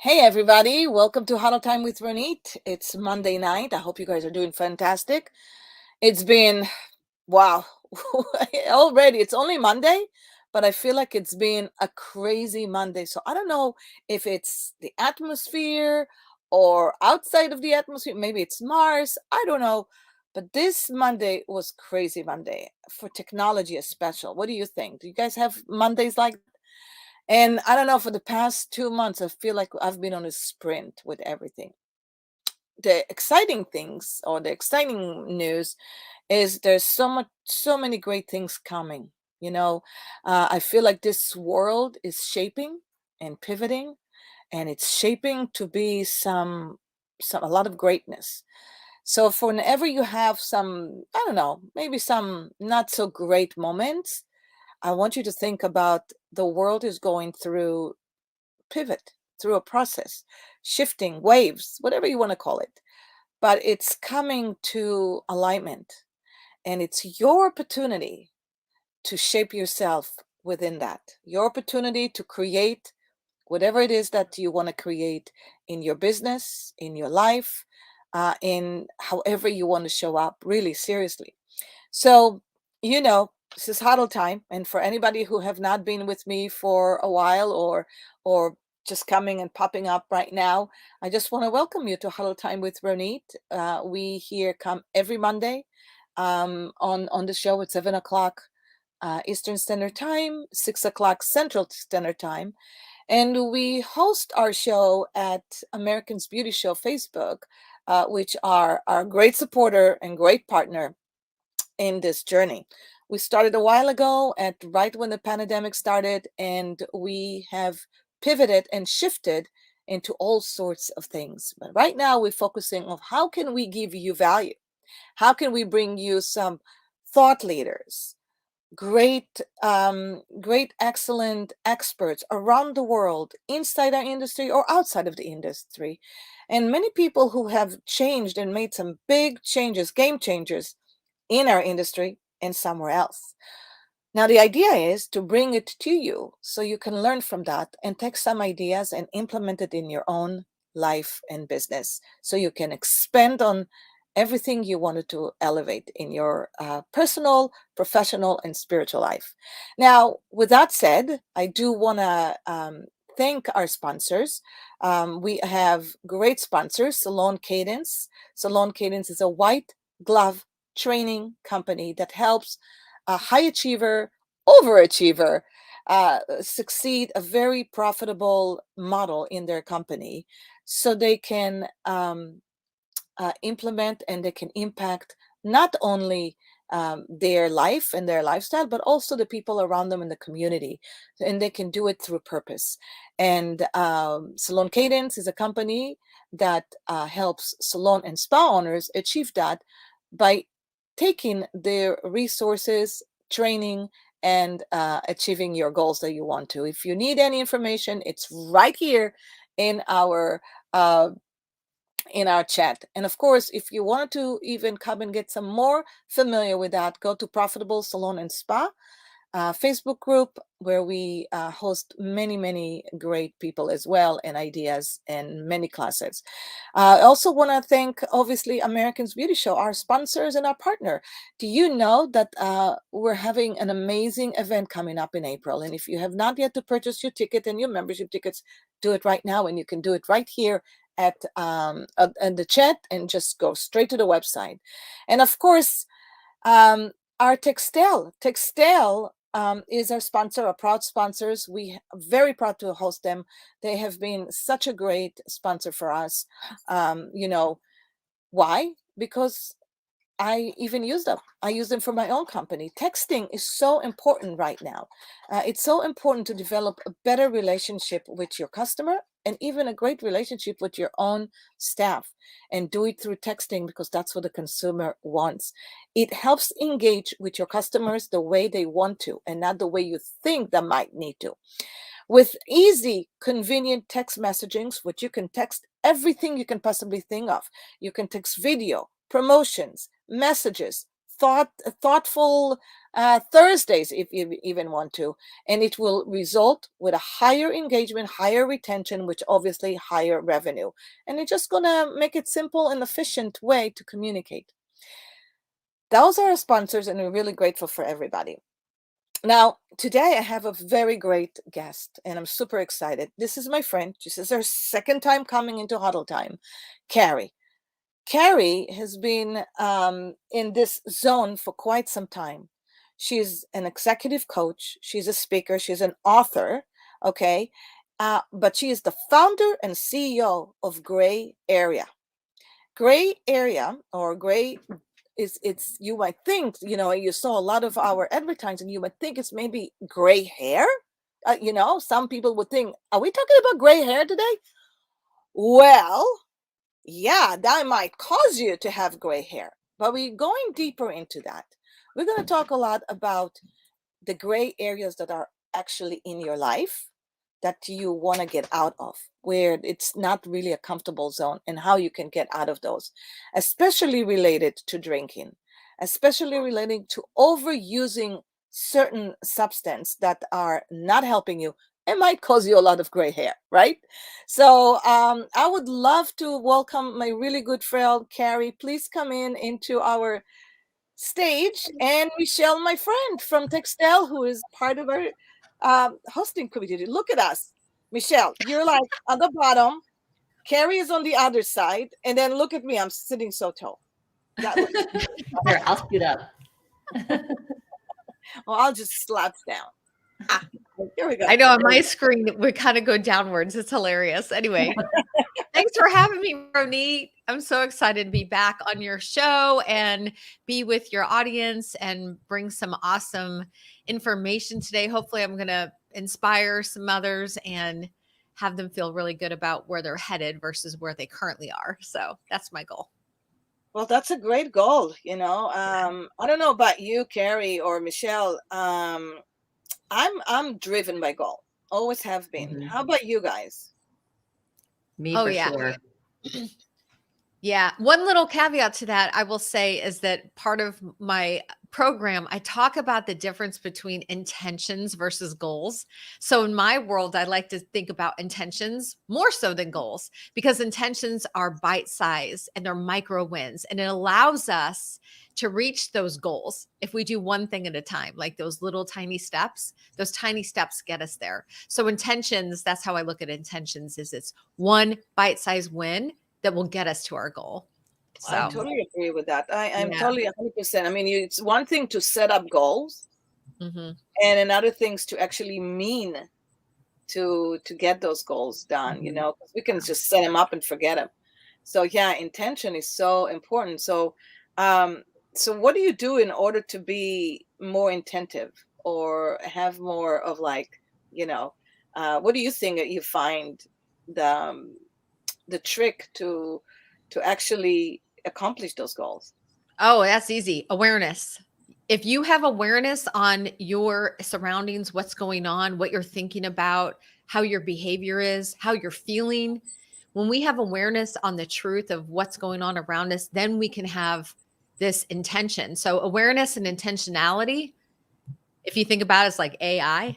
Hey everybody, welcome to Huddle Time with Ronit. It's Monday night. I hope you guys are doing fantastic. It's been, wow, already. It's only Monday, but I feel like it's been a crazy Monday. So I don't know if it's the atmosphere or outside of the atmosphere. Maybe it's Mars. I don't know. But this Monday was crazy Monday for technology, especially. What do you think? Do you guys have Mondays like? And I don't know, for the past 2 months, I feel like I've been on a sprint with everything. The exciting things or the exciting news is there's so many great things coming. I feel like this world is shaping and pivoting, and it's shaping to be a lot of greatness. So for whenever you have some, I don't know, maybe some not so great moments, I want you to think about the world is going through pivot, through a process, shifting waves, whatever you want to call it. But it's coming to alignment, and it's your opportunity to shape yourself within that. Your opportunity to create whatever it is that you want to create in your business, in your life, in however you want to show up, really seriously. So, this is Huddle Time, and for anybody who have not been with me for a while or just coming and popping up right now, I just want to welcome you to Huddle Time with Ronit. We here come every Monday on the show at 7 o'clock Eastern Standard Time, 6 o'clock Central Standard Time, and we host our show at Americans Beauty Show Facebook, which are our great supporter and great partner in this journey. We started a while ago at right when the pandemic started, and we have pivoted and shifted into all sorts of things. But right now we're focusing on how can we give you value? How can we bring you some thought leaders, great, excellent experts around the world, inside our industry or outside of the industry, and many people who have changed and made some big changes, game changers in our industry and somewhere else. Now, the idea is to bring it to you so you can learn from that and take some ideas and implement it in your own life and business so you can expand on everything you wanted to elevate in your personal, professional, and spiritual life. Now, with that said, I do want to thank our sponsors. We have great sponsors, Salon Cadence. Salon Cadence is a white glove training company that helps a high achiever, overachiever succeed a very profitable model in their company so they can implement and they can impact not only their life and their lifestyle, but also the people around them in the community. And they can do it through purpose. And Salon Cadence is a company that helps salon and spa owners achieve that by taking their resources, training, and achieving your goals that you want to. If you need any information, it's right here in our uh, chat. And of course, if you wanted to even come and get some more familiar with that, go to Profitable Salon and Spa Facebook group where we host many great people as well, and ideas and many classes. I also want to thank, obviously, Americans Beauty Show, our sponsors and our partner. Do you know that we're having an amazing event coming up in April? And if you have not yet to purchase your ticket and your membership tickets, do it right now, and you can do it right here at the chat and just go straight to the website. And of course, our Textel is our sponsor, our proud sponsors. We are very proud to host them. They have been such a great sponsor for us. Why? Because I even use them. I use them for my own company. Texting is so important right now. It's so important to develop a better relationship with your customer and even a great relationship with your own staff, and do it through texting because that's what the consumer wants. It helps engage with your customers the way they want to and not the way you think they might need to. With easy, convenient text messagings, which you can text everything you can possibly think of. You can text video, promotions, messages, thoughtful Thursdays, if you even want to, and it will result with a higher engagement, higher retention, which obviously higher revenue. And it's just gonna make it simple and efficient way to communicate. Those are our sponsors, and we're really grateful for everybody. Now, today I have a very great guest, and I'm super excited. This is my friend. This is her second time coming into Huddle Time, Kari. Kari has been in this zone for quite some time. She's an executive coach. She's a speaker. She's an author. Okay. But she is the founder and CEO of Gray Area. Gray Area, or Gray, it's you might think, you saw a lot of our advertising, you might think it's maybe gray hair. Some people would think, are we talking about gray hair today? Well, yeah, that might cause you to have gray hair, but we're going deeper into that. We're going to talk a lot about the gray areas that are actually in your life that you want to get out of, where it's not really a comfortable zone, and how you can get out of those, especially related to drinking, especially relating to overusing certain substance that are not helping you. It might cause you a lot of gray hair, right? So I would love to welcome my really good friend, Kari. Please come into our stage. And Michelle, my friend from Textel, who is part of our hosting community. Look at us. Michelle, you're like on the bottom. Kari is on the other side. And then look at me. I'm sitting so tall. That looks Here, I'll scoot up. well, I'll just slouch down. Here we go. I know on my screen we kind of go downwards. It's hilarious. Anyway, thanks for having me, Ronit. I'm so excited to be back on your show and be with your audience and bring some awesome information today. Hopefully, I'm going to inspire some others and have them feel really good about where they're headed versus where they currently are. So that's my goal. Well, that's a great goal. I don't know about you, Kari or Michelle. I'm driven by goal. Always have been. Mm-hmm. How about you guys? Me for sure. Yeah. One little caveat to that, I will say, is that part of my program, I talk about the difference between intentions versus goals. So in my world, I like to think about intentions more so than goals, because intentions are bite size and they're micro wins, and it allows us to reach those goals if we do one thing at a time, like those little tiny steps. Those tiny steps get us there. So intentions, that's how I look at intentions, is it's one bite-sized win that will get us to our goal. So I totally agree with that. I'm totally 100%. I mean, it's one thing to set up goals, and another things to actually mean to get those goals done. Because we can just set them up and forget them. So yeah, intention is so important. So, so what do you do in order to be more intentive or have more of what do you think that you find the trick to actually accomplish those goals? Oh, that's easy. Awareness. If you have awareness on your surroundings, what's going on, what you're thinking about, how your behavior is, how you're feeling, when we have awareness on the truth of what's going on around us, then we can have this intention. So awareness and intentionality, if you think about it, it's like AI.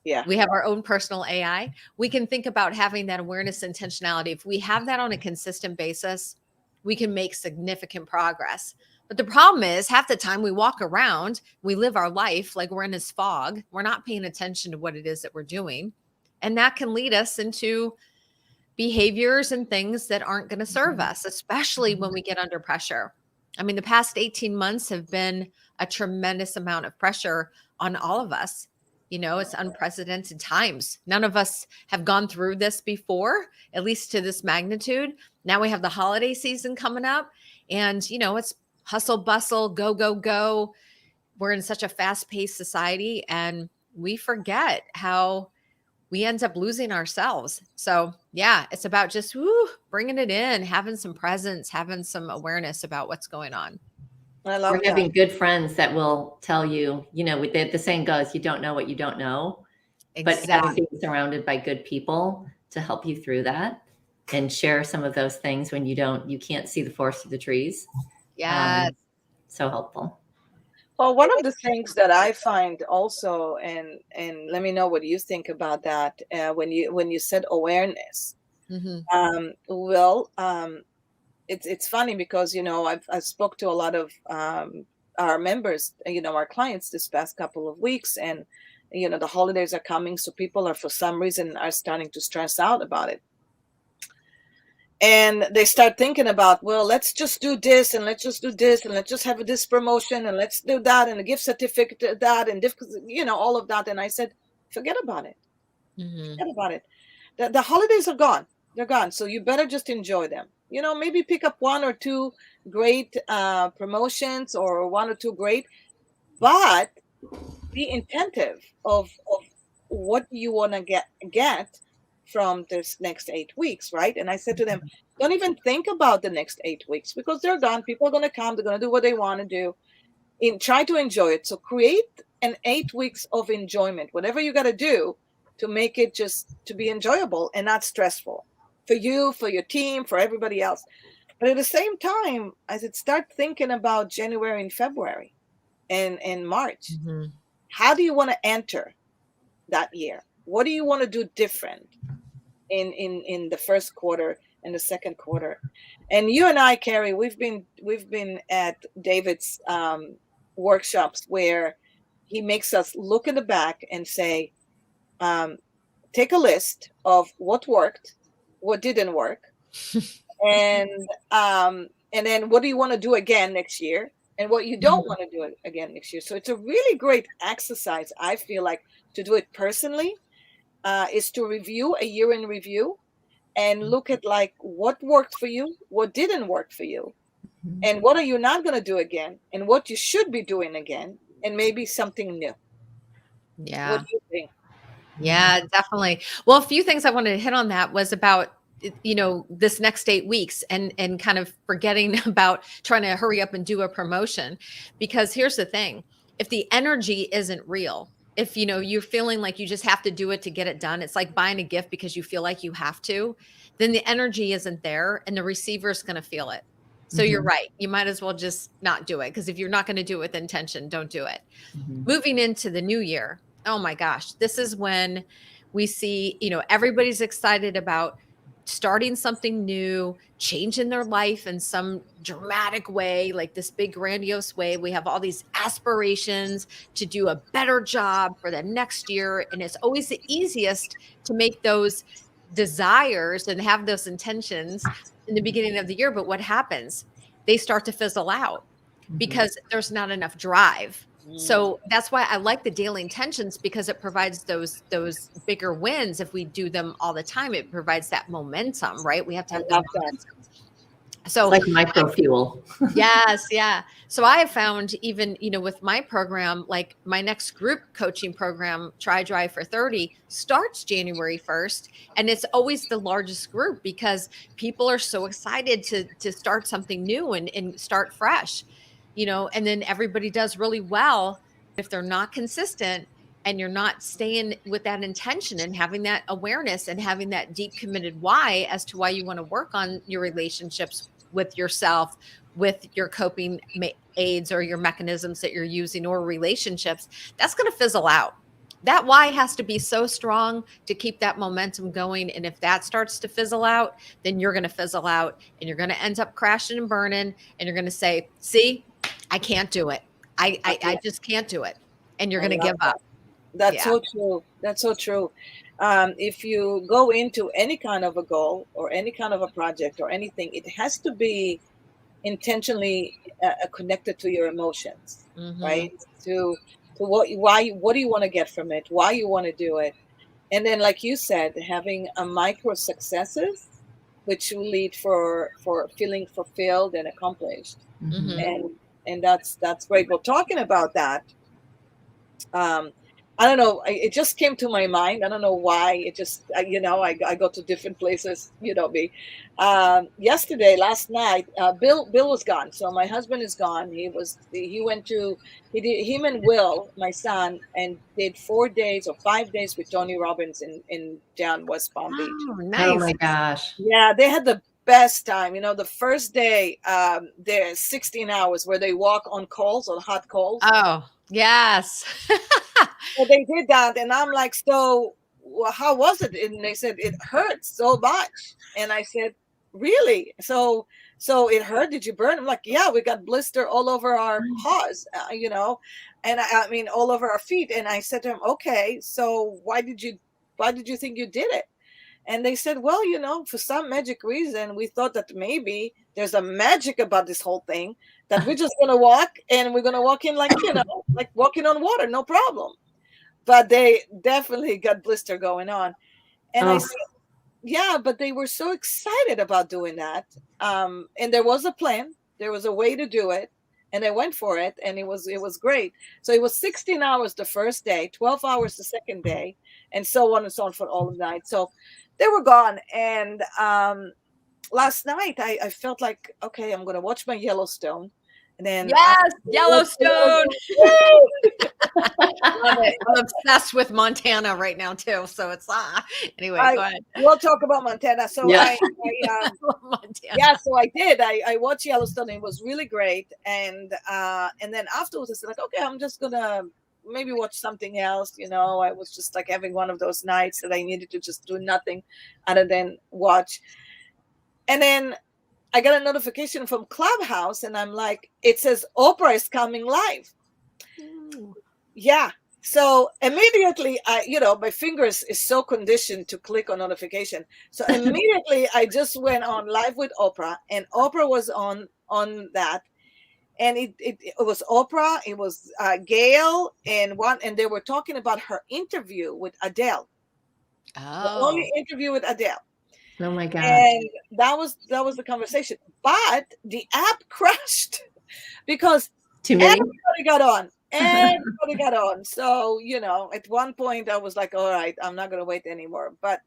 Yeah. We have our own personal AI. We can think about having that awareness and intentionality. If we have that on a consistent basis, we can make significant progress. But the problem is, half the time we walk around, we live our life like we're in this fog. We're not paying attention to what it is that we're doing. And that can lead us into behaviors and things that aren't going to serve us, especially when we get under pressure. I mean, the past 18 months have been a tremendous amount of pressure on all of us. It's unprecedented times. None of us have gone through this before, at least to this magnitude. Now we have the holiday season coming up, and, it's hustle, bustle, go, go, go. We're in such a fast-paced society, and we forget how we end up losing ourselves. So yeah, it's about just bringing it in, having some presence, having some awareness about what's going on. I love We're having good friends that will tell you, the saying goes, you don't know what you don't know. Exactly. But having being surrounded by good people to help you through that and share some of those things when you can't see the forest through the trees. Yeah. So helpful. Well, one of the things that I find also, and let me know what you think about that, when you said awareness. Mm-hmm. Well, it's funny because I've spoke to a lot of our members, our clients this past couple of weeks, and the holidays are coming, so people are for some reason are starting to stress out about it. And they start thinking about, well, let's just do this and let's just do this and let's just have this promotion and let's do that and a gift certificate that and all of that. And I said, forget about it. Mm-hmm. Forget about it. The holidays are gone. They're gone. So you better just enjoy them. Maybe pick up one or two great promotions or one or two great, but be intentive of what you want to get from this next 8 weeks, right? And I said to them, don't even think about the next 8 weeks because they're gone. People are going to come. They're going to do what they want to do. Try to enjoy it. So create an 8 weeks of enjoyment, whatever you got to do to make it just to be enjoyable and not stressful for you, for your team, for everybody else. But at the same time, I said, start thinking about January and February and March. Mm-hmm. How do you want to enter that year? What do you want to do different in the first quarter and the second quarter? And you and I, Kari, we've been at David's workshops where he makes us look in the back and say, take a list of what worked, what didn't work, and then what do you want to do again next year, and what you don't want to do again next year. So it's a really great exercise, I feel like, to do it personally, is to review a year in review and look at like what worked for you, what didn't work for you, and what are you not going to do again, and what you should be doing again, and maybe something new. Yeah. What do you think? Yeah, definitely. Well, a few things I wanted to hit on that was about this next 8 weeks and kind of forgetting about trying to hurry up and do a promotion, because here's the thing: if the energy isn't real, if you're feeling like you just have to do it to get it done, it's like buying a gift because you feel like you have to, then the energy isn't there and the receiver is going to feel it. So you're right, you might as well just not do it, because if you're not going to do it with intention, don't do it. Moving into the new year, oh my gosh, this is when we see, everybody's excited about starting something new, changing their life in some dramatic way, like this big grandiose way. We have all these aspirations to do a better job for the next year. And it's always the easiest to make those desires and have those intentions in the beginning of the year. But what happens? They start to fizzle out because there's not enough drive. So that's why I like the daily intentions, because it provides those bigger wins. If we do them all the time, it provides that momentum, right? We have to have the momentum. So like micro fuel. Yes. Yeah. So I have found, even, with my program, like my next group coaching program, Try Drive for 30, starts January 1st. And it's always the largest group because people are so excited to start something new and start fresh, and then everybody does really well. If they're not consistent and you're not staying with that intention and having that awareness and having that deep committed why as to why you want to work on your relationships with yourself, with your coping aids or your mechanisms that you're using, or relationships, that's going to fizzle out. That why has to be so strong to keep that momentum going. And if that starts to fizzle out, then you're going to fizzle out and you're going to end up crashing and burning. And you're going to say, see, I can't do it. I just can't do it. And you're going to give up. That's so true. That's so true. If you go into any kind of a goal or any kind of a project or anything, it has to be intentionally connected to your emotions, right? To what do you want to get from it? Why you want to do it? And then, like you said, having a micro successes, which will lead for feeling fulfilled and accomplished. And that's great. Well, talking about that, I don't know. It just came to my mind. I don't know why. It just, I go to different places. You know me. Last night, Bill was gone. So my husband is gone. Him and Will, my son, and did 4 days or 5 days with Tony Robbins in down West Palm Beach. Oh, nice. Oh my gosh. Yeah, they had the best time. The first day, there's 16 hours where they walk on coals, on hot coals. Oh, yes. So they did that, and I'm like, so how was it? And they said it hurts so much, and I said, really? So it hurt? Did you burn? I'm like, yeah, we got blister all over our paws, and I mean all over our feet. And I said to him, okay, so why did you think you did it? And they said, well, for some magic reason, we thought that maybe there's a magic about this whole thing, that we're just going to walk, and we're going to walk in like, like walking on water, no problem. But they definitely got blister going on. And I said, yeah, but they were so excited about doing that. And there was a plan. There was a way to do it. And they went for it. And it was great. So it was 16 hours the first day, 12 hours the second day, and so on and so on for all of the night. So they were gone. And last night I felt like, okay, I'm going to watch my Yellowstone. And then yes, Yellowstone. Love it. I'm obsessed with Montana right now too. So it's anyway. Go ahead. We'll talk about Montana. So Yeah. I love Montana. Yeah, so I did. I watched Yellowstone. It was really great. And then afterwards I said, like, okay, I'm just gonna maybe watch something else. I was just like having one of those nights that I needed to just do nothing other than watch. And then I got a notification from Clubhouse, and I'm like, it says Oprah is coming live. Ooh. Yeah. So immediately, my fingers is so conditioned to click on notification. So immediately I just went on live with Oprah, and Oprah was on that. And it was Oprah, it was Gail, and they were talking about her interview with Adele. The only interview with Adele. Oh my God. And that was the conversation. But the app crashed because everybody got on. Everybody got on. So, at one point I was like, all right, I'm not going to wait anymore. But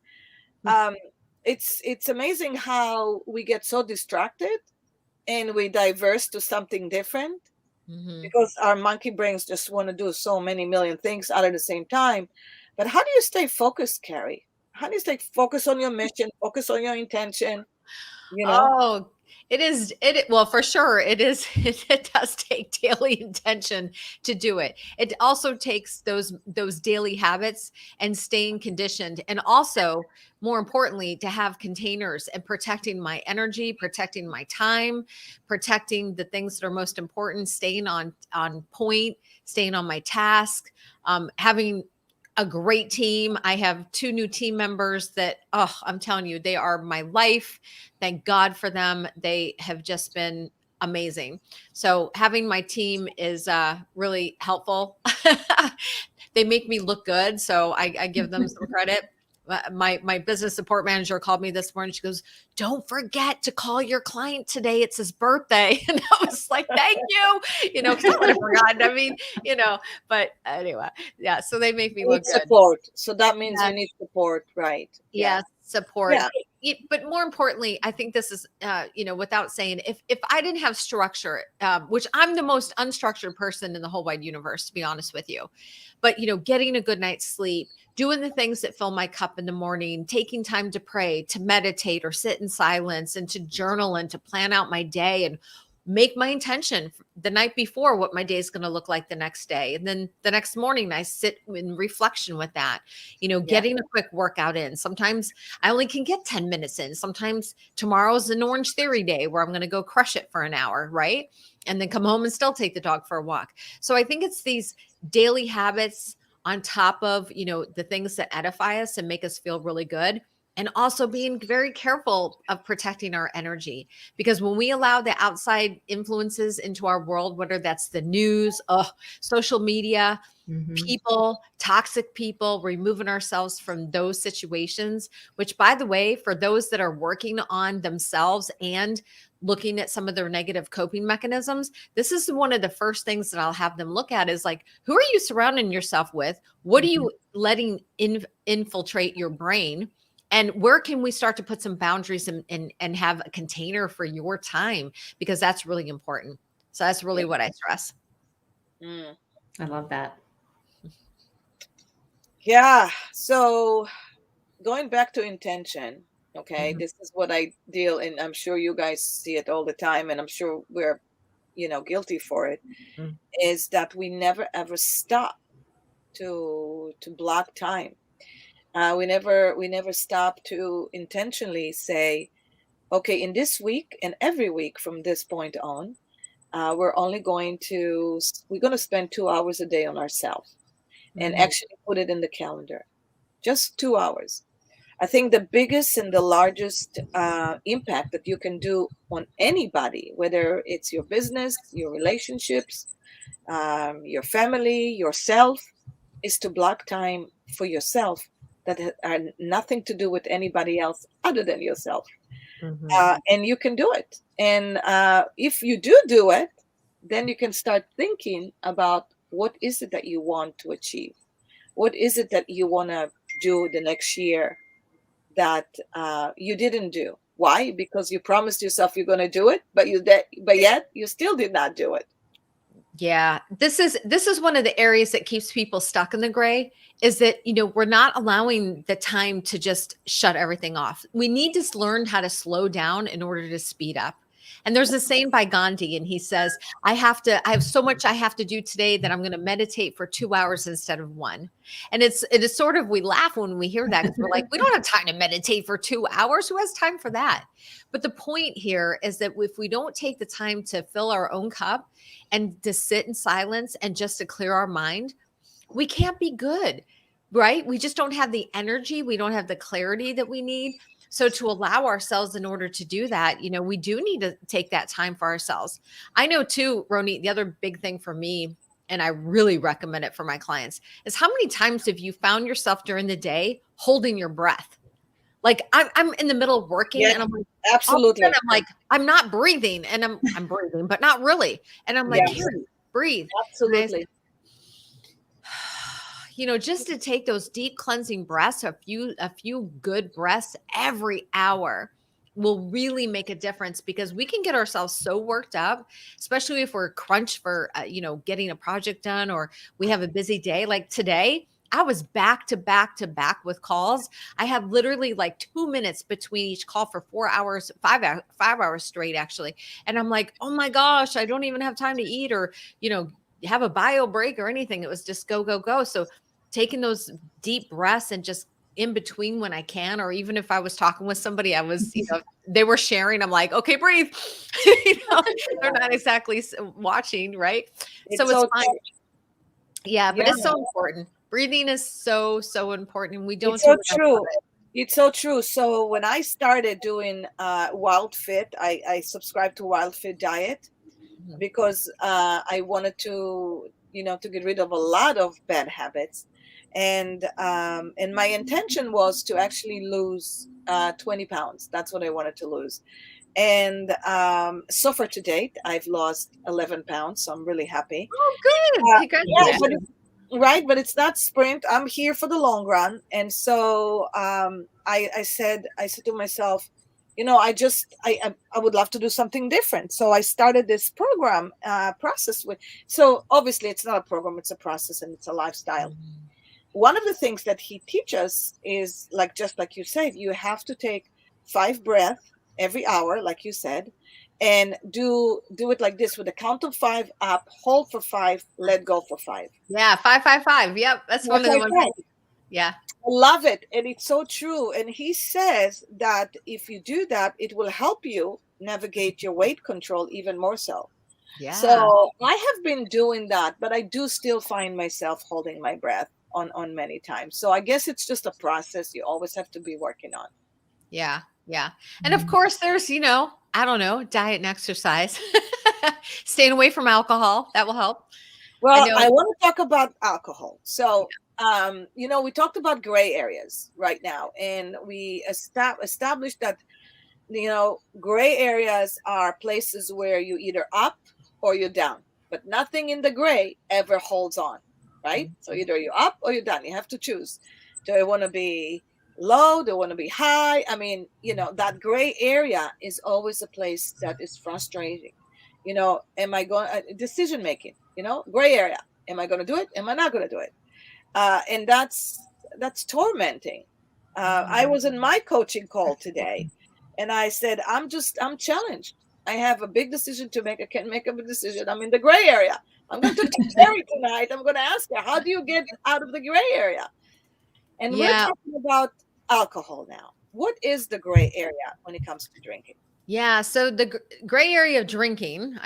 it's amazing how we get so distracted and we diverse to something different, because our monkey brains just want to do so many million things out at the same time. But how do you stay focused, Kari? How do you stay focused on your mission, focus on your intention? Oh, well, for sure it is. It does take daily intention to do it. It also takes those daily habits and staying conditioned, and also more importantly, to have containers and protecting my energy, protecting my time, protecting the things that are most important, staying on point, staying on my task, having a great team. I have 2 new team members that, I'm telling you, they are my life. Thank God for them. They have just been amazing. So having my team is really helpful. They make me look good. So I give them some credit. My business support manager called me this morning. She goes, don't forget to call your client today. It's his birthday. And I was like, thank you, because I would have forgotten. I mean, but anyway, yeah. So they make me look good. Support. So that means you need support, right? Yes, support. Yeah. But more importantly, I think this is, without saying, if I didn't have structure, which I'm the most unstructured person in the whole wide universe, to be honest with you, but, getting a good night's sleep, doing the things that fill my cup in the morning, taking time to pray, to meditate or sit in silence, and to journal and to plan out my day and make my intention the night before what my day is going to look like the next day. And then the next morning I sit in reflection with that, getting a quick workout in. Sometimes I only can get 10 minutes in. Sometimes tomorrow's an Orange Theory day where I'm going to go crush it for an hour, right? And then come home and still take the dog for a walk. So I think it's these daily habits on top of, the things that edify us and make us feel really good. And also being very careful of protecting our energy, because when we allow the outside influences into our world, whether that's the news, social media, people, toxic people, removing ourselves from those situations, which, by the way, for those that are working on themselves and looking at some of their negative coping mechanisms, this is one of the first things that I'll have them look at is like, who are you surrounding yourself with? What are you letting infiltrate your brain? And where can we start to put some boundaries and have a container for your time? Because that's really important. So that's really what I stress. I love that. Yeah. So going back to intention, Okay, this is what I deal, and I'm sure you guys see it all the time, and I'm sure we're, guilty for it, Mm. is that we never ever stop to block time. We never stop to intentionally say, okay, in this week and every week from this point on, we're going to spend 2 hours a day on ourselves, and actually put it in the calendar. Just 2 hours. I think the biggest and the largest impact that you can do on anybody, whether it's your business, your relationships, your family, yourself, is to block time for yourself that are nothing to do with anybody else other than yourself. And you can do it. And if you do it, then you can start thinking about what is it that you want to achieve. What is it that you want to do the next year that you didn't do? Why? Because you promised yourself you're going to do it, but yet you still did not do it. Yeah, this is one of the areas that keeps people stuck in the gray, is that, we're not allowing the time to just shut everything off. We need to learn how to slow down in order to speed up. And there's a saying by Gandhi, and he says, I have so much I have to do today that I'm going to meditate for 2 hours instead of one. And it is sort of, we laugh when we hear that, because we're like, we don't have time to meditate for 2 hours. Who has time for that? But the point here is that if we don't take the time to fill our own cup and to sit in silence and just to clear our mind, we can't be good, right? We just don't have the energy. We don't have the clarity that we need. So to allow ourselves, in order to do that, we do need to take that time for ourselves. I know too, Ronit, the other big thing for me, and I really recommend it for my clients, is how many times have you found yourself during the day holding your breath? Like I'm in the middle of working, and I'm like, absolutely. I'm like, I'm not breathing, and I'm breathing, but not really. And I'm like, Kari, breathe. Absolutely. Just to take those deep cleansing breaths, a few good breaths every hour will really make a difference, because we can get ourselves so worked up, especially if we're crunched for, getting a project done, or we have a busy day. Like today, I was back to back to back with calls. I have literally like 2 minutes between each call for 4 hours, 5 hours straight, actually. And I'm like, oh my gosh, I don't even have time to eat, or, have a bio break or anything. It was just go, go, go. So taking those deep breaths, and just in between when I can, or even if I was talking with somebody, I was, they were sharing, I'm like, okay, breathe. They're not exactly watching, right? So it's fine. Yeah, but it's so important. Breathing is so, so important. And we don't. It's so true. It's so true. So when I started doing Wild Fit, I subscribed to Wild Fit diet because I wanted to, to get rid of a lot of bad habits. And my intention was to actually lose 20 pounds. That's what I wanted to lose. And so far to date, I've lost 11 pounds. So I'm really happy. Oh, good. Congratulations. Right, but it's not sprint. I'm here for the long run. And so I said to myself, I would love to do something different. So I started this program process with. So obviously it's not a program, it's a process, and it's a lifestyle. One of the things that he teaches is, like, just like you said, you have to take 5 breaths every hour, like you said, and do it like this, with a count of 5 up, hold for 5, let go for 5. Yeah, 5, 5, 5. Yep, that's one of the ones. Yeah, I love it, and it's so true. And he says that if you do that, it will help you navigate your weight control even more so. Yeah. So I have been doing that, but I do still find myself holding my breath on many times. So I guess it's just a process you always have to be working on. Yeah. Yeah. And of course there's, I don't know, diet and exercise, staying away from alcohol. That will help. Well, I want to talk about alcohol. So, we talked about gray areas right now, and we established that, gray areas are places where you either up or you're down, but nothing in the gray ever holds on, right? So either you're up or you're down. You have to choose. Do I want to be low? Do I want to be high? I mean, that gray area is always a place that is frustrating. Am I going decision making? Gray area. Am I going to do it? Am I not going to do it? And that's tormenting. I was in my coaching call today, and I said, I'm challenged. I have a big decision to make. I can't make a big decision. I'm in the gray area. I'm going to talk to Kari tonight. I'm going to ask her, how do you get out of the gray area? And we're talking about alcohol now. What is the gray area when it comes to drinking? Yeah. So the gray area of drinking,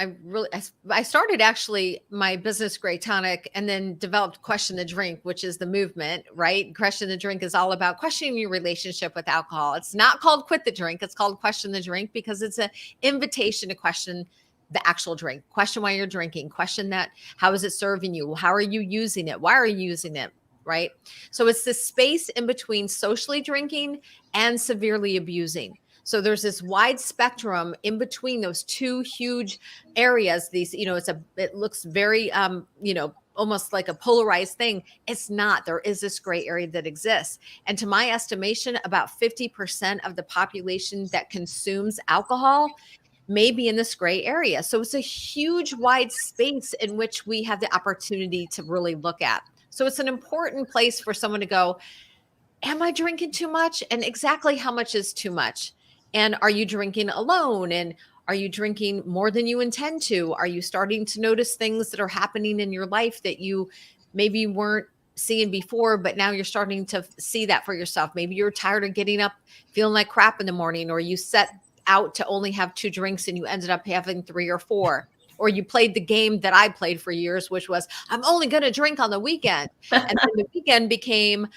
I started actually my business GrayTonic and then developed Question the Drink, which is the movement, right? Question the Drink is all about questioning your relationship with alcohol. It's not called Quit the Drink. It's called Question the Drink because it's an invitation to question the actual drink. Question why you're drinking. Question that, how is it serving you? How are you using it? Why are you using it? Right? So it's the space in between socially drinking and severely abusing. So there's this wide spectrum in between those two huge areas. These, it looks very, almost like a polarized thing. It's not. There is this gray area that exists. And to my estimation, about 50% of the population that consumes alcohol may be in this gray area. So it's a huge, wide space in which we have the opportunity to really look at. So it's an important place for someone to go, am I drinking too much? And exactly how much is too much? And are you drinking alone? And are you drinking more than you intend to? Are you starting to notice things that are happening in your life that you maybe weren't seeing before, but now you're starting to see that for yourself? Maybe you're tired of getting up feeling like crap in the morning, or you set out to only have 2 drinks and you ended up having 3 or 4. Or you played the game that I played for years, which was, I'm only going to drink on the weekend. And then the weekend became,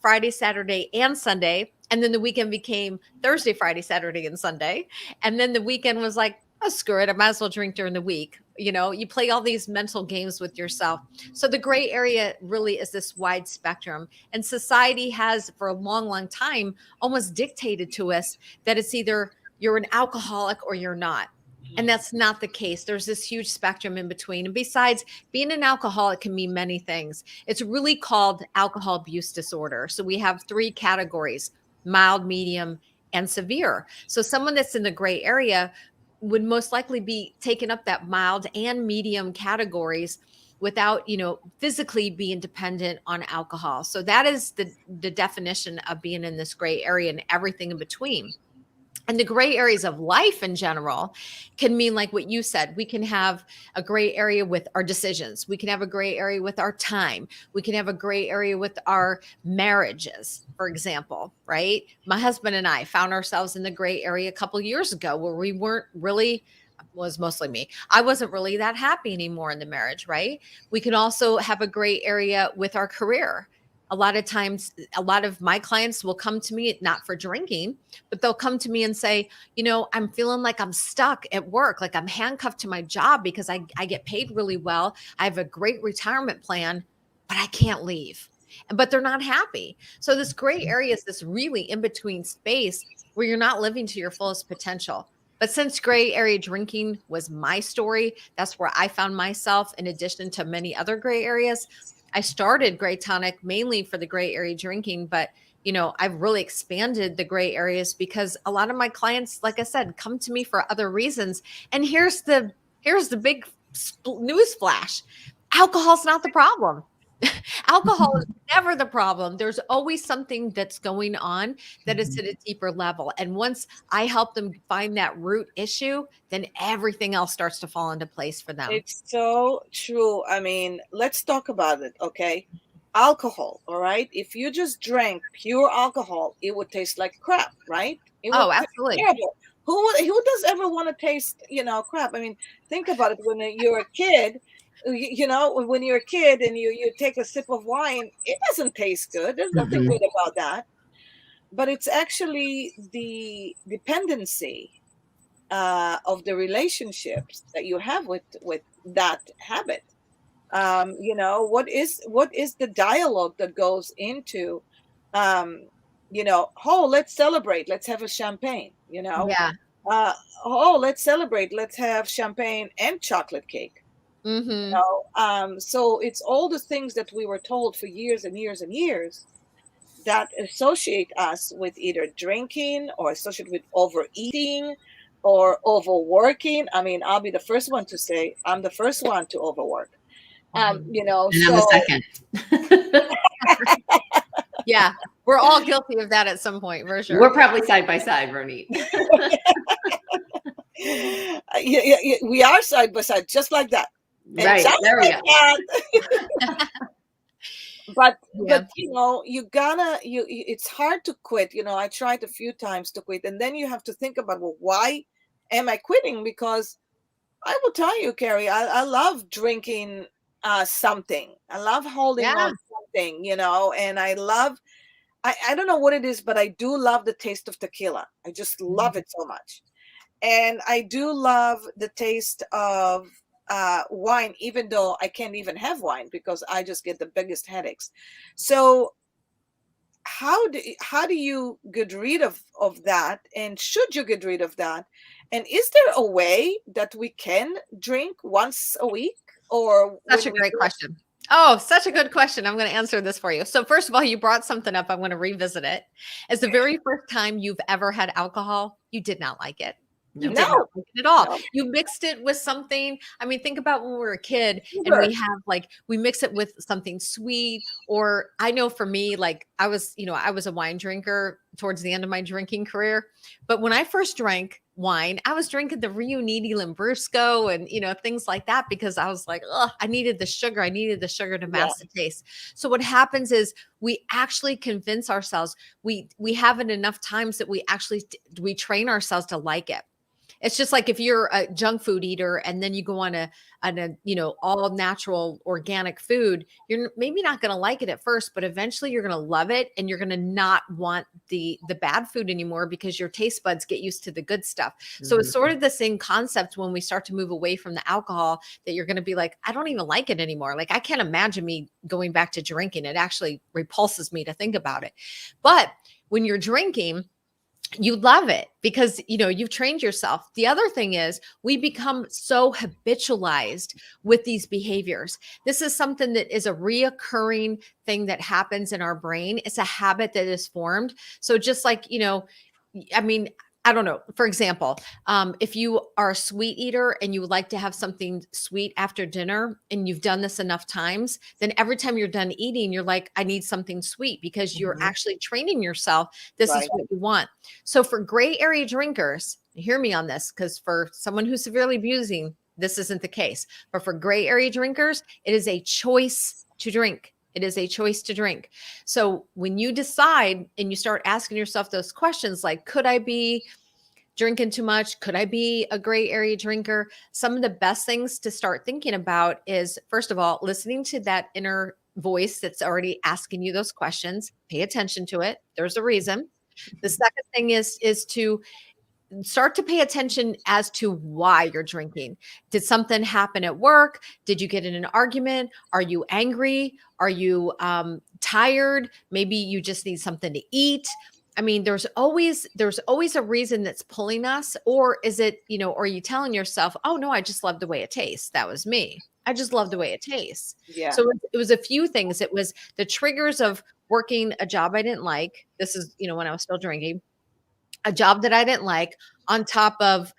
Friday, Saturday, and Sunday. And then the weekend became Thursday, Friday, Saturday, and Sunday. And then the weekend was like, oh, screw it, I might as well drink during the week. You play all these mental games with yourself. So the gray area really is this wide spectrum. And society has, for a long, long time, almost dictated to us that it's either you're an alcoholic or you're not. And that's not the case. There's this huge spectrum in between. And besides, being an alcoholic can mean many things. It's really called alcohol abuse disorder. So we have 3 categories: mild, medium, and severe. So someone that's in the gray area would most likely be taking up that mild and medium categories without, physically being dependent on alcohol. So that is the definition of being in this gray area and everything in between. And the gray areas of life in general can mean, like what you said, we can have a gray area with our decisions. We can have a gray area with our time. We can have a gray area with our marriages, for example, right? My husband and I found ourselves in the gray area a couple of years ago where we weren't really, was mostly me, I wasn't really that happy anymore in the marriage, right? We can also have a gray area with our career. A lot of times, a lot of my clients will come to me, not for drinking, but they'll come to me and say, I'm feeling like I'm stuck at work, like I'm handcuffed to my job because I get paid really well. I have a great retirement plan, but I can't leave. But they're not happy. So this gray area is this really in-between space where you're not living to your fullest potential. But since gray area drinking was my story, that's where I found myself, in addition to many other gray areas. I started GrayTonic mainly for the gray area drinking, but I've really expanded the gray areas because a lot of my clients, like I said, come to me for other reasons. And here's the big news flash: alcohol's not the problem. Alcohol is never the problem. There's always something that's going on that is at a deeper level. And once I help them find that root issue, then everything else starts to fall into place for them. It's so true. I mean, let's talk about it, okay? Alcohol, all right? If you just drank pure alcohol, it would taste like crap, right? It would taste absolutely. terrible. Who does ever want to taste, crap? I mean, think about it. When you're a kid, when you're a kid and you take a sip of wine, it doesn't taste good. There's nothing good about that. But it's actually the dependency of the relationships that you have with that habit. What is the dialogue that goes into let's celebrate, let's have a champagne, Yeah. Let's celebrate, let's have champagne and chocolate cake. So it's all the things that we were told for years and years and years that associate us with either drinking or associate with overeating or overworking. I mean, I'll be the first one to say I'm the first one to overwork. And I'm the second. Yeah. We're all guilty of that at some point, for sure. We're probably side by side, Ronit. We are side by side, just like that. Right, there we go. But you know, it's hard to quit. You know, I tried a few times to quit, and then you have to think about, well, why am I quitting? Because I will tell you, Kari, I love drinking something. I love holding on to something, you know, and I don't know what it is, but I do love the taste of tequila. I just love it so much. And I do love the taste of wine, even though I can't even have wine because I just get the biggest headaches. So how do you get rid of that? And should you get rid of that? And is there a way that we can drink once a week? Or such a great question. Oh, such a good question. I'm going to answer this for you. So first of all, you brought something up. I'm going to revisit it. As the very first time you've ever had alcohol, you did not like it. You did not like it at all. No. You mixed it with something. I mean, think about when we were a kid and we have we mix it with something sweet. Or I know for me, like I was a wine drinker towards the end of my drinking career. But when I first drank wine, I was drinking the Riunite Lambrusco and, things like that because I was like, oh, I needed the sugar. I needed the sugar to mask the taste. So what happens is we actually convince ourselves, we have it enough times that we train ourselves to like it. It's just like if you're a junk food eater and then you go on a all natural organic food, you're maybe not going to like it at first, but eventually you're going to love it and you're going to not want the bad food anymore because your taste buds get used to the good stuff. So it's sort of the same concept when we start to move away from the alcohol that you're going to be like, I don't even like it anymore. Like I can't imagine me going back to drinking. It actually repulses me to think about it. But when you're drinking, you love it because, you've trained yourself. The other thing is we become so habitualized with these behaviors. This is something that is a reoccurring thing that happens in our brain. It's a habit that is formed. So just like, I don't know. For example, if you are a sweet eater and you would like to have something sweet after dinner and you've done this enough times, then every time you're done eating, you're like, I need something sweet because you're actually training yourself. This is what you want. So for gray area drinkers, hear me on this, because for someone who's severely abusing, this isn't the case. But for gray area drinkers, it is a choice to drink. It is a choice to drink. So when you decide and you start asking yourself those questions, like, could I be drinking too much? Could I be a gray area drinker? Some of the best things to start thinking about is, first of all, listening to that inner voice that's already asking you those questions. Pay attention to it. There's a reason. The second thing is to start to pay attention as to why you're drinking. Did something happen at work? Did you get in an argument? Are you angry? Are you tired? Maybe you just need something to eat. I mean, there's always a reason that's pulling us. Or is it, or are you telling yourself, oh no, I just love the way it tastes. That was me. I just love the way it tastes. Yeah. So it was a few things. It was the triggers of working a job I didn't like. This is, when I was still drinking. A job that I didn't like, on top of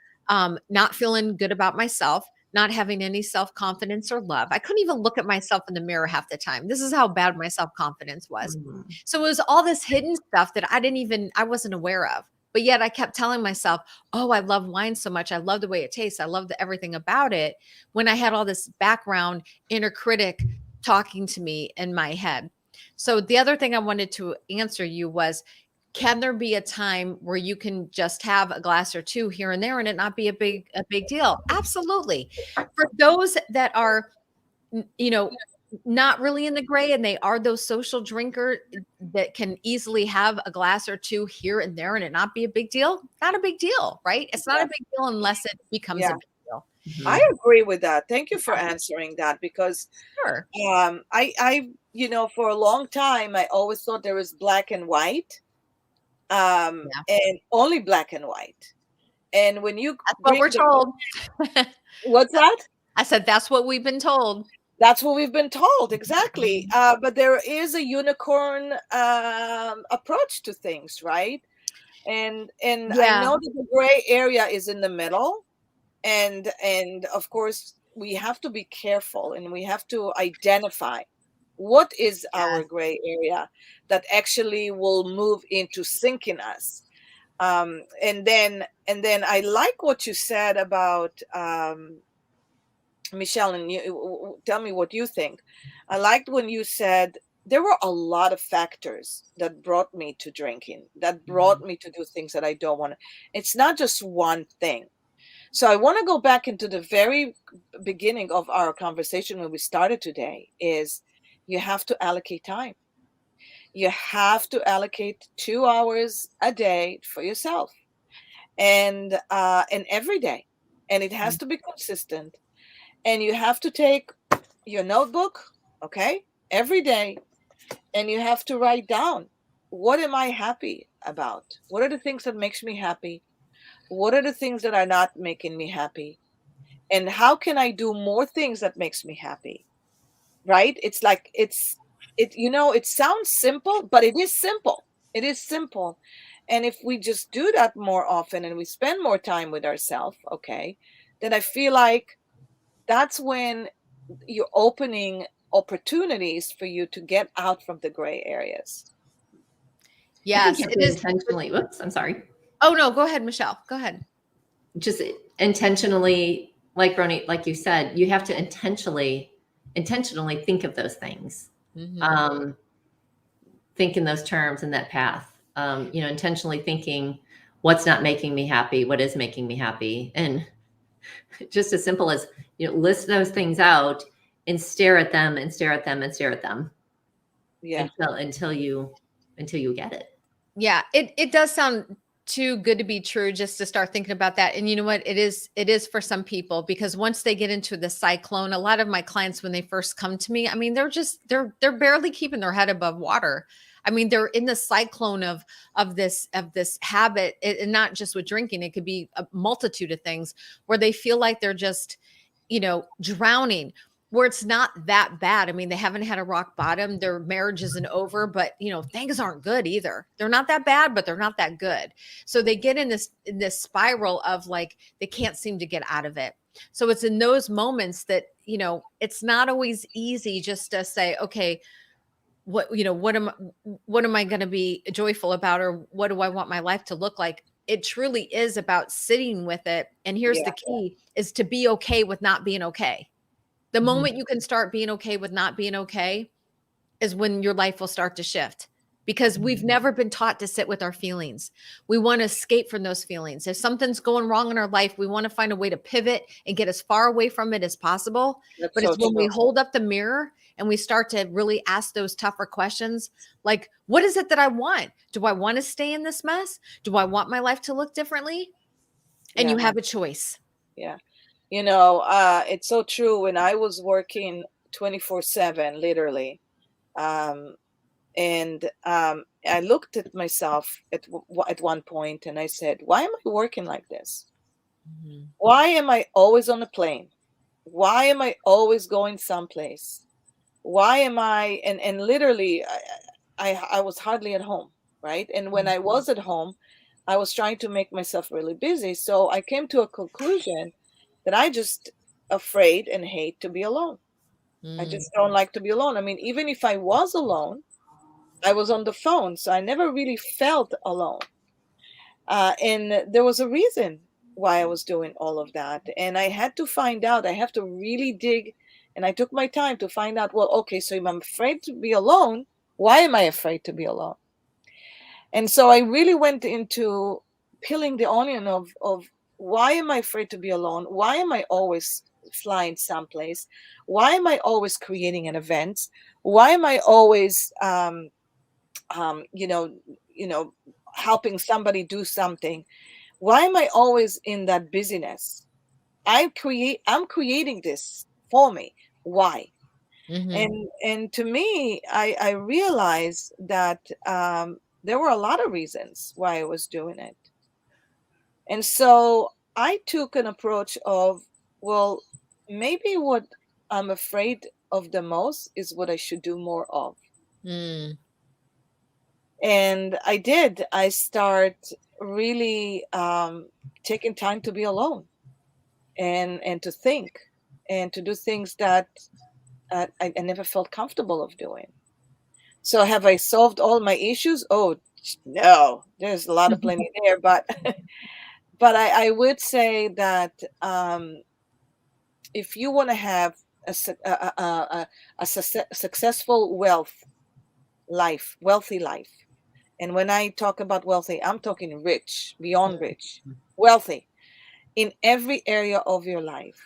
not feeling good about myself, not having any self-confidence or love. I couldn't even look at myself in the mirror half the time. This is how bad my self-confidence was. So it was all this hidden stuff that I wasn't aware of. But yet I kept telling myself, oh, I love wine so much. I love the way it tastes. I love everything about it. When I had all this background inner critic talking to me in my head. So the other thing I wanted to answer you was, can there be a time where you can just have a glass or two here and there and it not be a big deal? Absolutely. For those that are, not really in the gray and they are those social drinkers that can easily have a glass or two here and there and it not be a big deal, not a big deal, right? It's not a big deal unless it becomes a big deal. I agree with that. Thank you for answering that because I for a long time, I always thought there was black and white. And only black and white. And when you that's what we're told. What's that? I said that's what we've been told. That's what we've been told, exactly. But there is a unicorn approach to things, right? And I know that the gray area is in the middle, and of course we have to be careful and we have to identify What is our Yes. gray area that actually will move into sinking us? And then I like what you said about Michelle, and you tell me what you think. I liked when you said there were a lot of factors that brought me to drinking, that brought me to do things that I don't want to. It's not just one thing. So I want to go back into the very beginning of our conversation when we started today is you have to allocate time. You have to allocate 2 hours a day for yourself, and every day, and it has to be consistent. And you have to take your notebook, okay, every day, and you have to write down, what am I happy about? What are the things that makes me happy? What are the things that are not making me happy? And how can I do more things that makes me happy? Right? It's like it sounds simple, but it is simple. It is simple. And if we just do that more often and we spend more time with ourselves, okay, then I feel like that's when you're opening opportunities for you to get out from the gray areas. I think Yes, you have it to is. intentionally, whoops, I'm sorry. Oh no, go ahead, Michelle. Go ahead. Just intentionally, like Ronit, like you said, you have to intentionally think of those things. Think in those terms, in that path. Intentionally thinking what's not making me happy, what is making me happy. And just as simple as, list those things out and stare at them and stare at them and stare at them. Yeah. Until you get it. Yeah, it does sound too good to be true just to start thinking about that. And you know what? It is for some people, because once they get into the cyclone, a lot of my clients, when they first come to me, I mean, they're barely keeping their head above water. I mean, they're in the cyclone of this habit, and not just with drinking. It could be a multitude of things where they feel like they're just, drowning, where it's not that bad. I mean, they haven't had a rock bottom. Their marriage isn't over, but things aren't good either. They're not that bad, but they're not that good. So they get in this spiral of like they can't seem to get out of it. So it's in those moments that, it's not always easy just to say, okay, what am I going to be joyful about, or what do I want my life to look like? It truly is about sitting with it. And here's the key, is to be okay with not being okay. The moment you can start being okay with not being okay is when your life will start to shift, because we've never been taught to sit with our feelings. We want to escape from those feelings. If something's going wrong in our life, we want to find a way to pivot and get as far away from it as possible. That's But so it's when we true. hold up the mirror and we start to really ask those tougher questions, like, what is it that I want? Do I want to stay in this mess? Do I want my life to look differently? And Yeah. you have a choice. Yeah. It's so true. When I was working 24/7, literally, and I looked at myself at one point and I said, why am I working like this? Why am I always on a plane? Why am I always going someplace? Why am I, and literally, I was hardly at home, right? And when I was at home, I was trying to make myself really busy. So I came to a conclusion that I just afraid and hate to be alone. I just don't like to be alone. I mean, even if I was alone, I was on the phone, so I never really felt alone. And there was a reason why I was doing all of that. And I had to find out, I have to really dig. And I took my time to find out, well, okay, so if I'm afraid to be alone, why am I afraid to be alone? And so I really went into peeling the onion of why am I afraid to be alone? Why am I always flying someplace? Why am I always creating an event? Why am I always um, you know, helping somebody do something? Why am I always in that busyness? I'm creating this for me. Why? And to me, I realized that there were a lot of reasons why I was doing it. And so I took an approach of, well, maybe what I'm afraid of the most is what I should do more of. And I did. I start really taking time to be alone and to think and to do things that I never felt comfortable of doing. So have I solved all my issues? Oh no, there's a lot of plenty there, but but I would say that if you want to have a successful wealthy life, and when I talk about wealthy, I'm talking rich, beyond rich, wealthy in every area of your life.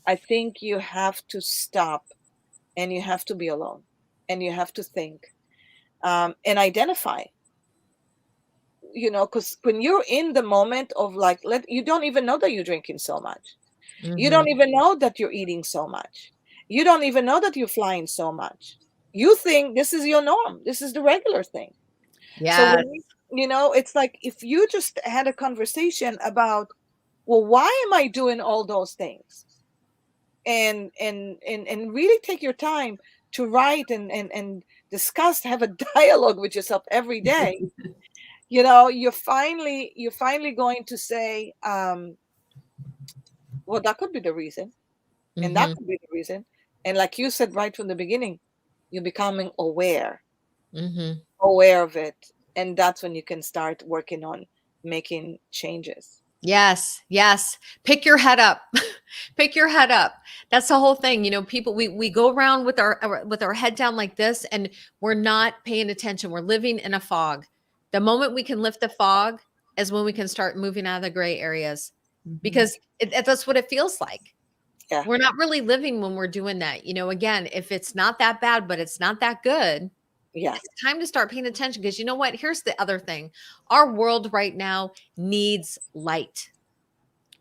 I think you have to stop and you have to be alone and you have to think and identify, because when you're in the moment of like, you don't even know that you're drinking so much. You don't even know that you're eating so much. You don't even know that you're flying so much. You think this is your norm. This is the regular thing. So Yes. when it's like if you just had a conversation about, well, why am I doing all those things? And really take your time to write and discuss, have a dialogue with yourself every day. You're finally going to say, well, that could be the reason. And that could be the reason. And like you said right from the beginning, you're becoming aware of it. And that's when you can start working on making changes. Yes. Yes. Pick your head up. Pick your head up. That's the whole thing. People, we go around with our head down like this and we're not paying attention. We're living in a fog. The moment we can lift the fog is when we can start moving out of the gray areas, because that's what it feels like. Yeah. We're not really living when we're doing that. Again, if it's not that bad, but it's not that good, Yeah. it's time to start paying attention, because you know what? Here's the other thing. Our world right now needs light.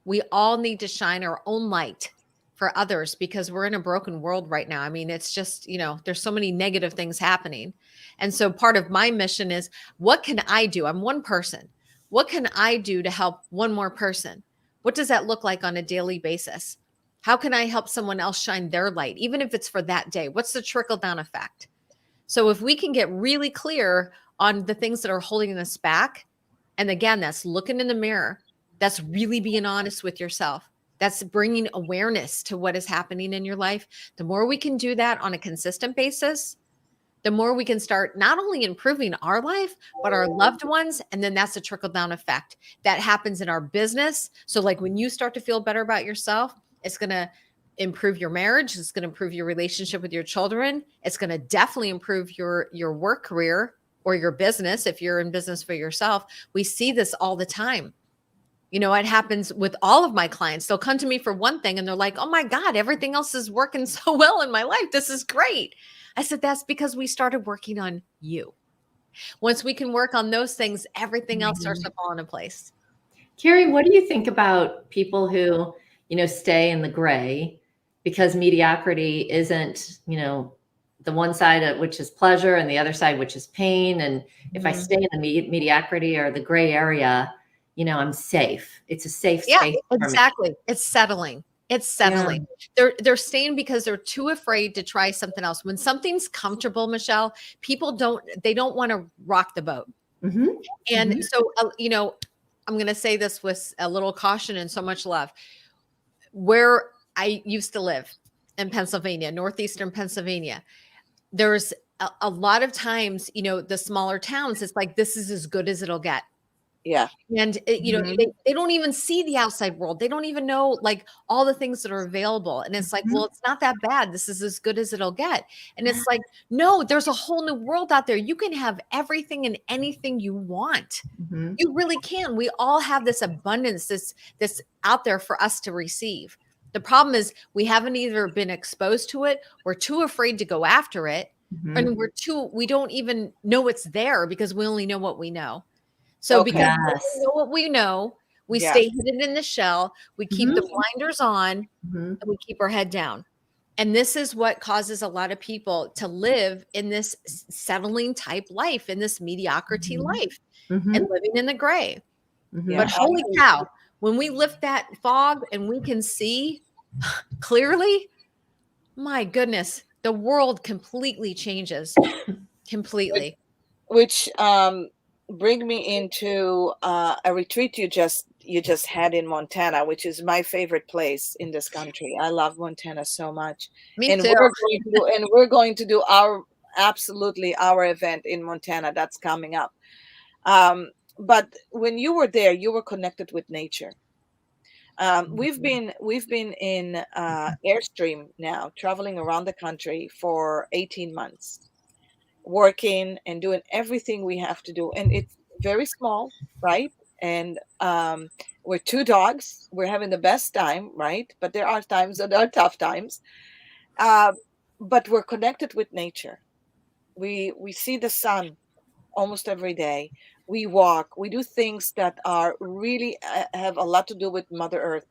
We all need to shine our own light for others, because we're in a broken world right now. I mean, it's just, there's so many negative things happening. And so part of my mission is, what can I do? I'm one person. What can I do to help one more person? What does that look like on a daily basis? How can I help someone else shine their light, even if it's for that day? What's the trickle down effect? So if we can get really clear on the things that are holding us back, and again, that's looking in the mirror, that's really being honest with yourself, that's bringing awareness to what is happening in your life. The more we can do that on a consistent basis, the more we can start not only improving our life, but our loved ones. And then that's a trickle down effect that happens in our business. So like when you start to feel better about yourself, it's going to improve your marriage. It's going to improve your relationship with your children. It's going to definitely improve your work career or your business. If you're in business for yourself, we see this all the time. It happens with all of my clients. They'll come to me for one thing and they're like, oh my God, everything else is working so well in my life. This is great. I said, that's because we started working on you. Once we can work on those things, everything else starts to fall into place. Kari, what do you think about people who, stay in the gray because mediocrity isn't, the one side of which is pleasure and the other side, which is pain. And if I stay in the mediocrity or the gray area, I'm safe. It's a safe space. Yeah, exactly. It's settling. It's settling. Yeah. They're staying because they're too afraid to try something else. When something's comfortable, Michelle, people don't want to rock the boat. And so, I'm going to say this with a little caution and so much love. Where I used to live in Pennsylvania, northeastern Pennsylvania, there's a lot of times, the smaller towns, it's like, this is as good as it'll get. Yeah. And, they don't even see the outside world. They don't even know like all the things that are available. And it's like, well, it's not that bad. This is as good as it'll get. And it's like, no, there's a whole new world out there. You can have everything and anything you want. You really can. We all have this abundance, this out there for us to receive. The problem is we haven't either been exposed to it, we're too afraid to go after it, and we don't even know it's there because we only know what we know. So because we know what we know, we stay hidden in the shell, we keep the blinders on, and we keep our head down. And this is what causes a lot of people to live in this settling type life, in this mediocrity life, and living in the gray. But holy cow, when we lift that fog and we can see clearly, my goodness, the world completely changes. Completely. Which bring me into a retreat you just had in Montana, which is my favorite place in this country. I love Montana so much. Me And too. we're going to do our event in Montana that's coming up. But when you were there, you were connected with nature. We've been in Airstream now, traveling around the country for 18 months, working and doing everything we have to do. And it's very small, right? And we're two dogs. We're having the best time, right? But there are times that are tough times. Uh, but we're connected with nature. We see the sun almost every day. We walk. We do things that are really have a lot to do with Mother Earth,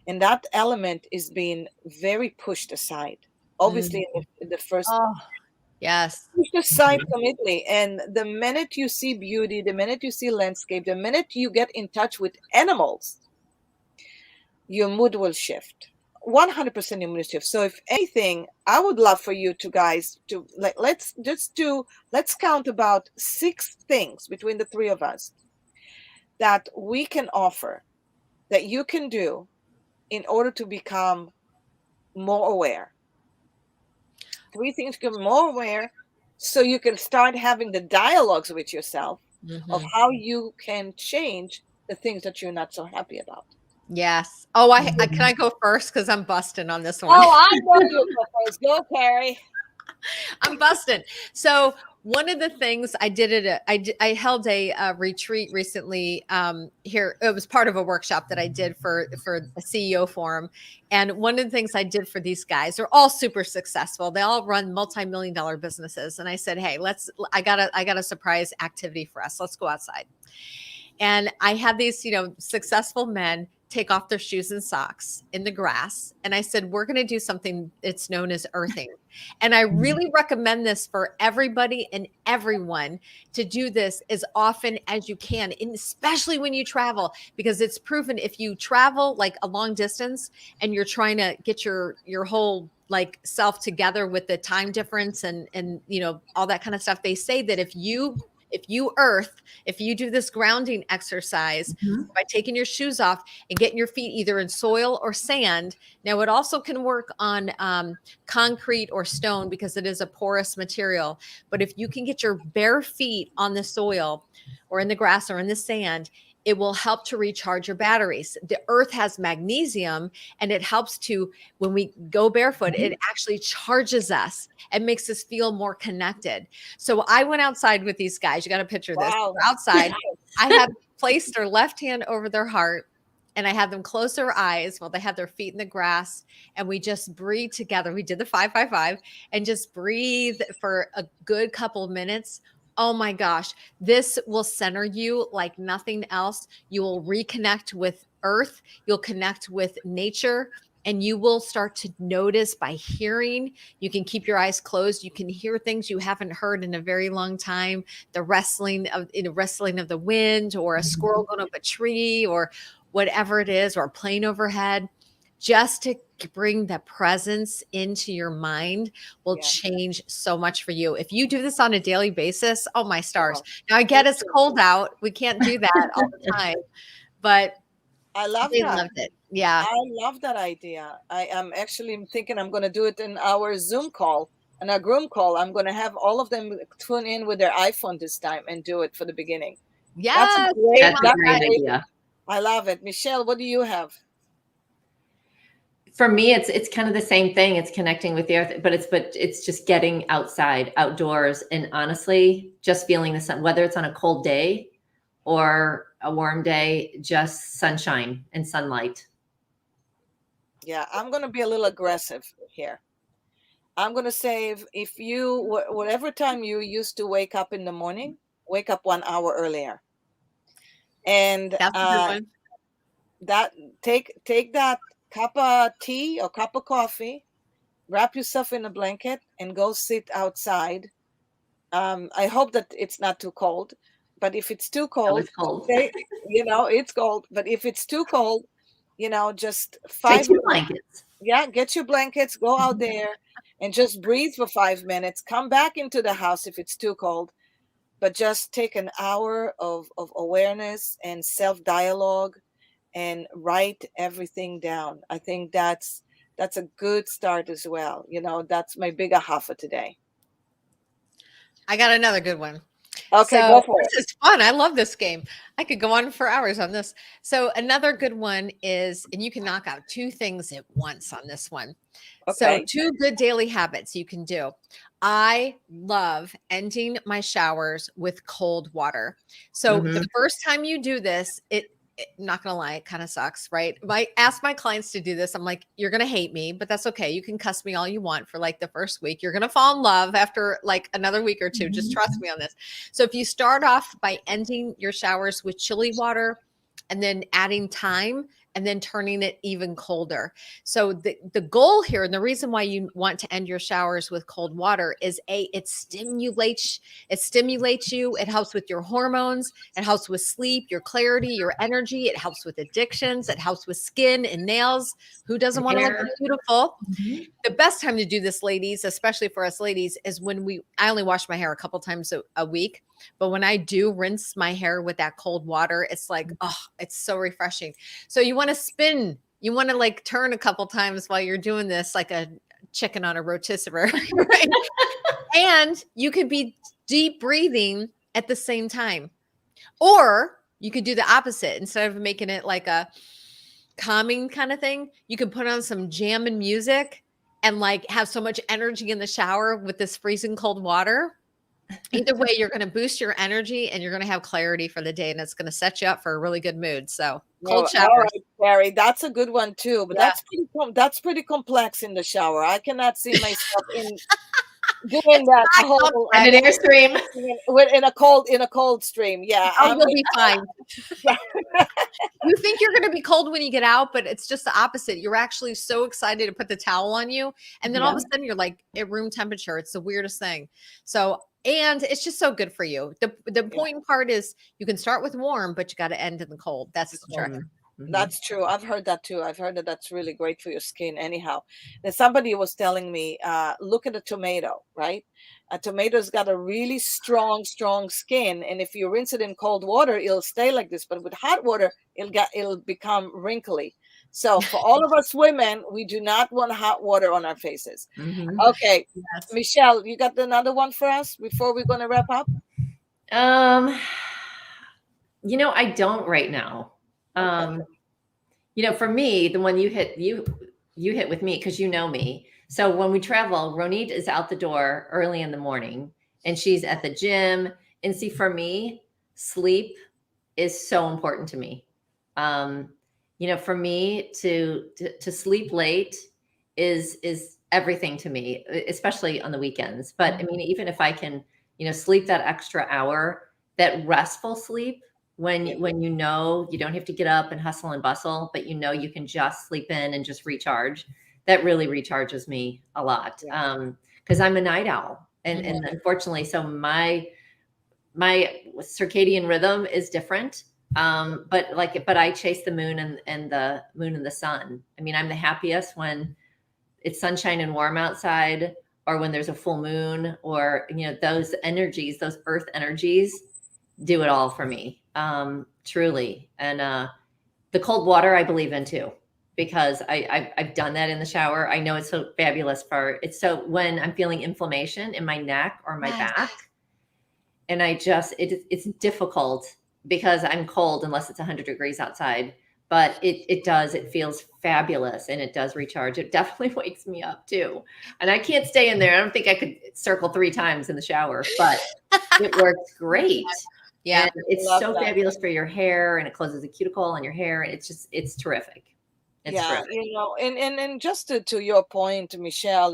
and that element is being very pushed aside. Obviously, in the first Oh, yes. pushed aside completely. And the minute you see beauty, the minute you see landscape, the minute you get in touch with animals, your mood will shift. 100% your mood will shift. So if anything, I would love for you to guys to let's count about 6 things between the three of us that we can offer, that you can do in order to become more aware. 3 things to become more aware, so you can start having the dialogues with yourself of how you can change the things that you're not so happy about. Yes. Oh, I can I go first because I'm busting on this one. Oh, I know you go first. Go, Kari. I'm busting. So one of the things I did I held a retreat recently here. It was part of a workshop that I did for a CEO forum. And one of the things I did for these guys, they're all super successful. They all run multi-million-dollar businesses. And I said, hey, I got a surprise activity for us. Let's go outside. And I had these, successful men take off their shoes and socks in the grass. And I said, we're going to do something that's known as earthing. And I really recommend this for everybody and everyone to do this as often as you can, and especially when you travel, because it's proven if you travel like a long distance and you're trying to get your whole like self together with the time difference and all that kind of stuff, they say that if you do this grounding exercise by taking your shoes off and getting your feet either in soil or sand. Now, it also can work on concrete or stone because it is a porous material. But if you can get your bare feet on the soil or in the grass or in the sand, it will help to recharge your batteries. The earth has magnesium, and it helps to, when we go barefoot, it actually charges us and makes us feel more connected. So I went outside with these guys. You got to picture this. Wow. We're outside. I had placed their left hand over their heart, and I had them close their eyes while they had their feet in the grass. And we just breathe together. We did the 5-5-5 and just breathe for a good couple of minutes. Oh my gosh, this will center you like nothing else. You will reconnect with earth. You'll connect with nature, and you will start to notice by hearing. You can keep your eyes closed. You can hear things you haven't heard in a very long time. The rustling of the wind, or a squirrel going up a tree, or whatever it is, or a plane overhead. Just to bring the presence into your mind will change so much for you. If you do this on a daily basis, oh my stars. Now I get it's cold out. We can't do that all the time, but I love they that. loved it. Yeah. I love that idea. I am actually thinking I'm going to do it in our Zoom call and our groom call. I'm going to have all of them tune in with their iPhone this time and do it for the beginning. Yes. That's a great idea. I love it. Michelle, what do you have? For me, it's kind of the same thing. It's connecting with the earth, but it's just getting outside, outdoors, and honestly, just feeling the sun, whether it's on a cold day or a warm day, just sunshine and sunlight. Yeah, I'm going to be a little aggressive here. I'm going to say if you, whatever time you used to wake up in the morning, wake up 1 hour earlier. And that's a good one. That take that cup of tea or cup of coffee, wrap yourself in a blanket, and go sit outside. I hope that it's not too cold, but if it's too cold, it's cold. It's cold. But if it's too cold, just Take 2 blankets. Yeah, get your blankets, go out there, and just breathe for 5 minutes. Come back into the house if it's too cold. but just take an hour of awareness and self-dialogue and write everything down. I think that's a good start as well. That's my big aha for today. I got another good one. Okay, So go for it. this is fun. I love this game. I could go on for hours on this. So another good one is, and you can knock out two things at once on this one. So Okay. two good daily habits you can do. I love ending my showers with cold water. So the first time you do this, not gonna lie, it kind of sucks, right? I ask my clients to do this. I'm like, you're gonna hate me, but that's okay. You can cuss me all you want for like the first week. You're gonna fall in love after like another week or two. Just trust me on this. So if you start off by ending your showers with chilly water and then adding thyme and then turning it even colder. So the goal here, and the reason why you want to end your showers with cold water is it stimulates you. It helps with your hormones. It helps with sleep, your clarity, your energy. It helps with addictions. It helps with skin and nails. Who doesn't want to look beautiful? The best time to do this, ladies, especially for us ladies, is when I only wash my hair a couple times a week. But when I do rinse my hair with that cold water, it's like, oh, it's so refreshing. So you want to spin, you want to like turn a couple times while you're doing this, like a chicken on a rotisserie, right? And you could be deep breathing at the same time. Or you could do the opposite. Instead of making it like a calming kind of thing, you could put on some jamming music and like have so much energy in the shower with this freezing cold water. Either way, you're going to boost your energy and you're going to have clarity for the day, and it's going to set you up for a really good mood. So cold showers. All right, Kari, that's a good one too, but Yeah. that's pretty complex in the shower. I cannot see myself doing that whole and an airstream in a cold stream. Yeah, oh, you'll be fine. You think you're going to be cold when you get out, but it's just the opposite. You're actually so excited to put the towel on you, and then all of a sudden you're like at room temperature. It's the weirdest thing. So, and it's just so good for you. The important part is you can start with warm, but you got to end in the cold. That's the trick. That's true. I've heard that too. I've heard that that's really great for your skin anyhow. Then somebody was telling me, look at a tomato, right? A tomato's got a really strong skin. And if you rinse it in cold water, it'll stay like this. But with hot water, it'll become wrinkly. So for all of us women, we do not want hot water on our faces. Okay. Yes. Michelle, you got another one for us before we're going to wrap up? I don't right now. For me, the one you hit with me, because you know me. So when we travel, Ronit is out the door early in the morning and she's at the gym. And see, for me, sleep is so important to me. For me to sleep late is everything to me, especially on the weekends. But I mean, even if I can, sleep that extra hour, that restful sleep, when you know you don't have to get up and hustle and bustle, but you can just sleep in and just recharge, that really recharges me a lot. Because I'm a night owl, and unfortunately, so my circadian rhythm is different. But I chase the moon and the moon and the sun. I mean, I'm the happiest when it's sunshine and warm outside, or when there's a full moon, or those energies, those earth energies do it all for me. Truly. And the cold water I believe in too, because I've done that in the shower. I know it's so fabulous it's so when I'm feeling inflammation in my neck or my back, and it's difficult because I'm cold unless it's 100 degrees outside, but it feels fabulous, and it does recharge. It definitely wakes me up too. And I can't stay in there. I don't think I could circle 3 times in the shower, but it works great. Yeah. And it's so fabulous for your hair, and it closes the cuticle on your hair. And it's terrific. It's terrific. And just to your point, Michelle,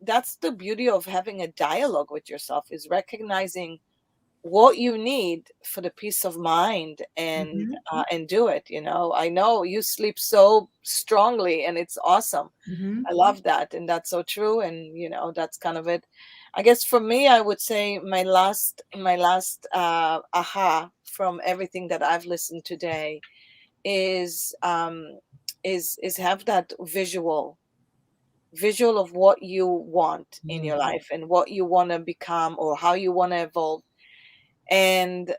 that's the beauty of having a dialogue with yourself, is recognizing what you need for the peace of mind, and do it. I know you sleep so strongly, and it's awesome. I love that. And that's so true. And that's kind of it. I guess for me, I would say my last aha from everything that I've listened today is have that visual visual of what you want in your life and what you want to become or how you want to evolve. And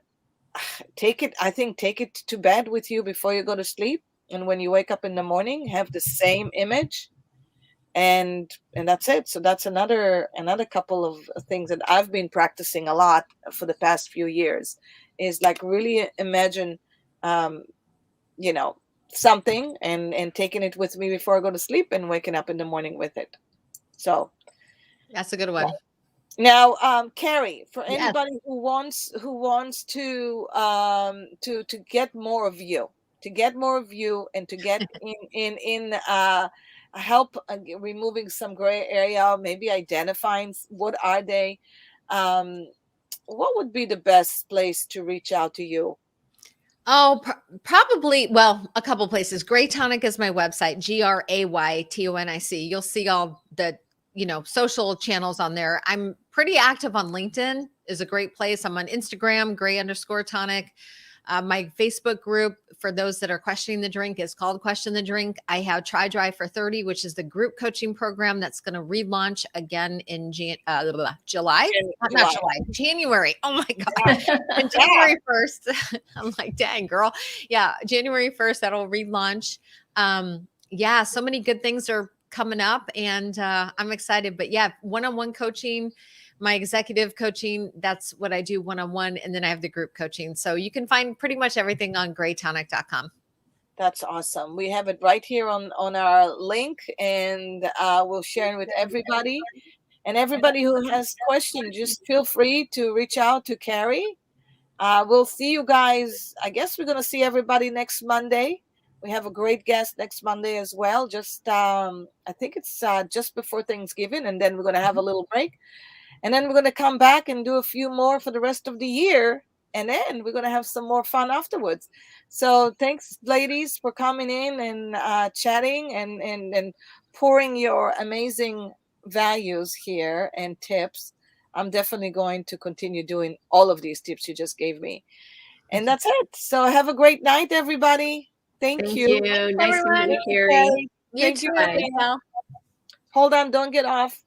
take it to bed with you before you go to sleep. And when you wake up in the morning, have the same image. And that's it. So that's another couple of things that I've been practicing a lot for the past few years, is like really imagine something and taking it with me before I go to sleep and waking up in the morning with it. So that's a good one. Now, Kari, for Yes. anybody who wants to get more of you, and to get in help removing some gray area, maybe identifying what are they, what would be the best place to reach out to you? Oh, probably. Well, a couple places. GrayTonic is my website, GrayTonic. You'll see all the, social channels on there. I'm pretty active on LinkedIn, is a great place. I'm on Instagram, Gray_tonic. My Facebook group for those that are questioning the drink is called Question the Drink. I have Try Dry for 30, which is the group coaching program that's going to relaunch again in July. Not July, January. Oh my God. And January 1st. I'm like, dang, girl. Yeah, January 1st, that'll relaunch. Yeah, so many good things are coming up, and I'm excited. But yeah, one-on-one coaching, my executive coaching, that's what I do one-on-one. And then I have the group coaching. So you can find pretty much everything on GrayTonic.com. That's awesome. We have it right here on our link, and we'll share it with everybody. And everybody who has questions, just feel free to reach out to Kari. We'll see you guys. I guess we're going to see everybody next Monday. We have a great guest next Monday as well. Just, I think it's just before Thanksgiving, and then we're going to have a little break. And then we're going to come back and do a few more for the rest of the year. And then we're going to have some more fun afterwards. So thanks, ladies, for coming in and chatting and pouring your amazing values here and tips. I'm definitely going to continue doing all of these tips you just gave me. And that's it. So have a great night, everybody. Thank you. Nice to meet you, Kari. You too. Hold on. Don't get off.